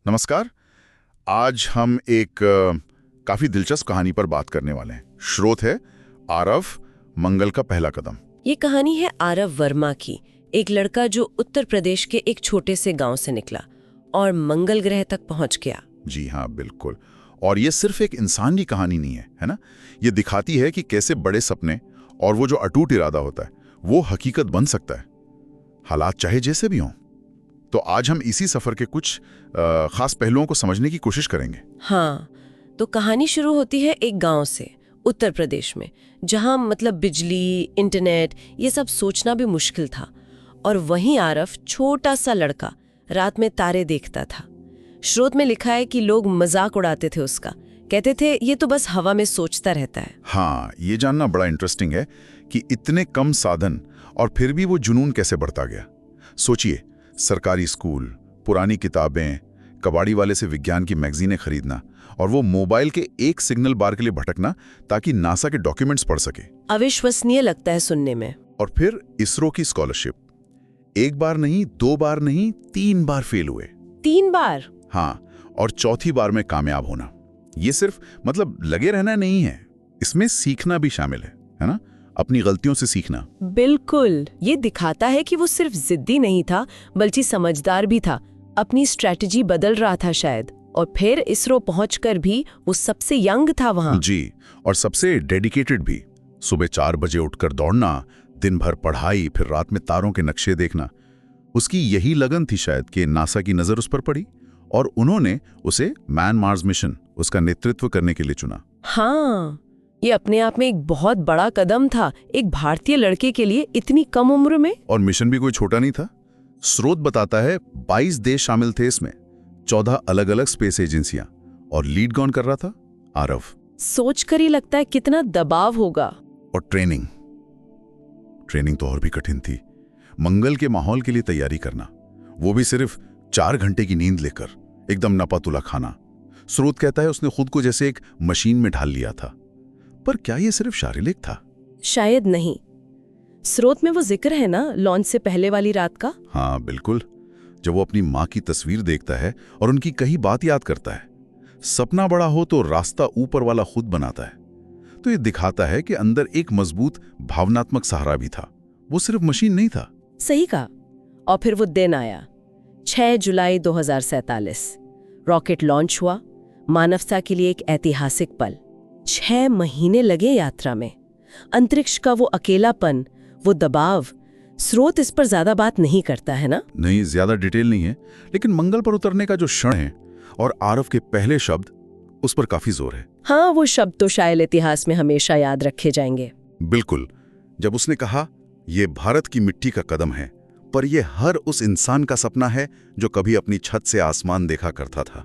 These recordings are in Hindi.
नमस्कार। आज हम एक काफी दिलचस्प कहानी पर बात करने वाले हैं। स्रोत है आरव, मंगल का पहला कदम। ये कहानी है आरव वर्मा की। एक लड़का जो उत्तर प्रदेश के एक छोटे से गांव से निकला और मंगल ग्रह तक पहुंच गया। जी हाँ, बिल्कुल। और ये सिर्फ एक इंसान की कहानी नहीं है ना? ये दिखाती है कि कैसे बड़े सपने और वो जो अटूट इरादा होता है वो हकीकत बन सकता है, हालात चाहे जैसे भी हों। तो आज हम इसी सफर के कुछ खास पहलुओं को समझने की कोशिश करेंगे। हाँ, तो कहानी शुरू होती है एक गांव से, उत्तर प्रदेश में, जहां मतलब बिजली, इंटरनेट, ये सब सोचना भी मुश्किल था। और वहीं आरव, छोटा सा लड़का, रात में तारे देखता था। स्रोत में लिखा है कि लोग मजाक उड़ाते थे उसका, कहते थे ये तो बस हवा में सोचता रहता है। हाँ, ये जानना बड़ा इंटरेस्टिंग है कि इतने कम साधन और फिर भी वो जुनून कैसे बढ़ता गया। सोचिए, सरकारी स्कूल, पुरानी किताबें, कबाड़ी वाले से विज्ञान की मैगजीनें खरीदना और वो मोबाइल के एक सिग्नल बार के लिए भटकना ताकि नासा के डॉक्यूमेंट्स पढ़ सके। अविश्वसनीय लगता है सुनने में। और फिर इसरो की स्कॉलरशिप, एक बार नहीं, 2 बार नहीं, 3 बार फेल हुए। 3 बार? हाँ, और चौथी बार में कामयाब होना। ये सिर्फ मतलब लगे रहना नहीं है, इसमें सीखना भी शामिल है ना? अपनी गलतियों से सीखना। बिल्कुल, ये दिखाता है कि वो सिर्फ जिद्दी नहीं था बल्कि समझदार भी था। अपनी स्ट्रैटेजी बदल रहा था शायद। और फिर इसरो पहुंचकर भी वो सबसे यंग था वहां। जी, और सबसे डेडिकेटेड भी। सुबह 4 बजे उठकर दौड़ना, दिन भर पढ़ाई, फिर रात में तारों के नक्शे देखना। उसकी यही लगन थी शायद कि नासा की नजर उस पर पड़ी और उन्होंने उसे मैन मार्स मिशन, उसका नेतृत्व करने के लिए चुना। हाँ, ये अपने आप में एक बहुत बड़ा कदम था, एक भारतीय लड़के के लिए इतनी कम उम्र में। और मिशन भी कोई छोटा नहीं था। स्रोत बताता है 22 देश शामिल थे इसमें, 14 अलग अलग स्पेस एजेंसियां, और लीड कौन कर रहा था? आरव। सोचकर ही लगता है कितना दबाव होगा। और ट्रेनिंग तो और भी कठिन थी। मंगल के माहौल के लिए तैयारी करना, वो भी सिर्फ 4 घंटे की नींद लेकर, एकदम नपातुला खाना। स्रोत कहता है उसने खुद को जैसे एक मशीन में ढाल लिया था। पर क्या ये सिर्फ शारीरिक था? शायद नहीं। स्रोत में वो जिक्र है ना लॉन्च से पहले वाली रात का। हाँ बिल्कुल, जब वो अपनी माँ की तस्वीर देखता है और उनकी कई बात याद करता है। सपना बड़ा हो तो रास्ता ऊपर वाला खुद बनाता है। तो ये दिखाता है कि अंदर एक मजबूत भावनात्मक सहारा भी था, वो सिर्फ मशीन नहीं था। सही कहा। और फिर वो दिन आया, 6 जुलाई 2047। रॉकेट लॉन्च हुआ, मानवता के लिए एक ऐतिहासिक पल। 6 महीने लगे यात्रा में। अंतरिक्ष का वो अकेलापन, वो दबाव। स्रोत इस पर ज्यादा बात नहीं करता है ना? नहीं, ज्यादा डिटेल नहीं है, लेकिन मंगल पर उतरने का जो क्षण है और आरव के पहले शब्द, उस पर काफी जोर है। हाँ, वो शब्द तो शायद इतिहास में हमेशा याद रखे जाएंगे। बिल्कुल। जब उसने कहा ये भारत की मिट्टी का कदम है, पर यह हर उस इंसान का सपना है जो कभी अपनी छत से आसमान देखा करता था।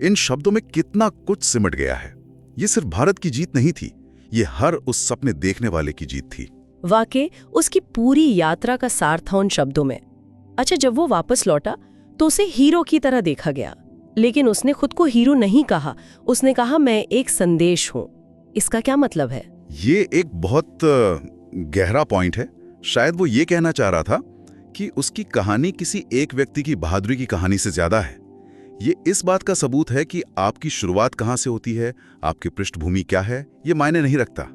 इन शब्दों में कितना कुछ सिमट गया है। ये सिर्फ भारत की जीत नहीं थी, ये हर उस सपने देखने वाले की जीत थी। वाकई उसकी पूरी यात्रा का सार था उन शब्दों में। अच्छा, जब वो वापस लौटा तो उसे हीरो की तरह देखा गया, लेकिन उसने खुद को हीरो नहीं कहा। उसने कहा मैं एक संदेश हूं। इसका क्या मतलब है? ये एक बहुत गहरा पॉइंट है। शायद वो ये कहना चाह रहा था कि उसकी कहानी किसी एक व्यक्ति की बहादुरी की कहानी से ज्यादा है। ये इस बात का सबूत है कि आपकी शुरुआत कहां से होती है, आपकी पृष्ठभूमि क्या है, ये मायने नहीं रखता।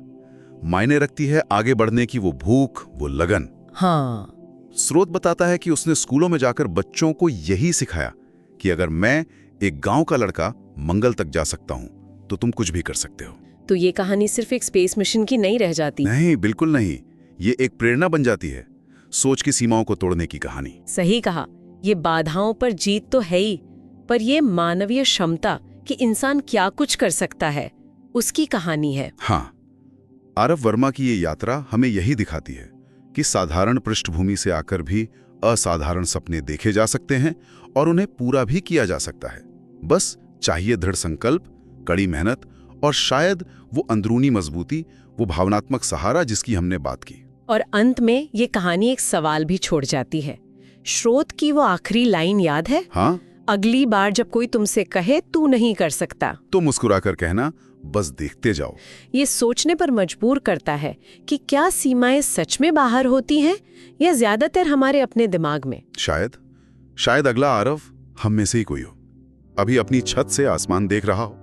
मायने रखती है आगे बढ़ने की वो भूख, वो लगन। हाँ। स्रोत बताता है कि उसने स्कूलों में जाकर बच्चों को यही सिखाया कि अगर मैं, एक गांव का लड़का, मंगल तक जा सकता हूं तो तुम कुछ भी कर सकते हो। तो ये कहानी सिर्फ एक स्पेस मिशन की नहीं रह जाती। नहीं, बिल्कुल नहीं। ये एक प्रेरणा बन जाती है, सोच की सीमाओं को तोड़ने की कहानी। सही कहा। ये बाधाओं पर जीत तो है ही, पर ये मानवीय क्षमता कि इंसान क्या कुछ कर सकता है, उसकी कहानी है। हाँ, आरव वर्मा की ये यात्रा हमें यही दिखाती है कि साधारण पृष्ठभूमि से आकर भी असाधारण सपने देखे जा सकते हैं और उन्हें पूरा भी किया जा सकता है। बस चाहिए दृढ़ संकल्प, कड़ी मेहनत और शायद वो अंदरूनी मजबूती, वो भावनात्मक सहारा जिसकी हमने बात की। और अंत में ये कहानी एक सवाल भी छोड़ जाती है। स्रोत की वो आखिरी लाइन याद है? हाँ, अगली बार जब कोई तुमसे कहे तू नहीं कर सकता, तो मुस्कुराकर कहना बस देखते जाओ। ये सोचने पर मजबूर करता है कि क्या सीमाएं सच में बाहर होती हैं या ज्यादातर हमारे अपने दिमाग में। शायद अगला आरव हम में से ही कोई हो। अभी अपनी छत से आसमान देख रहा हो,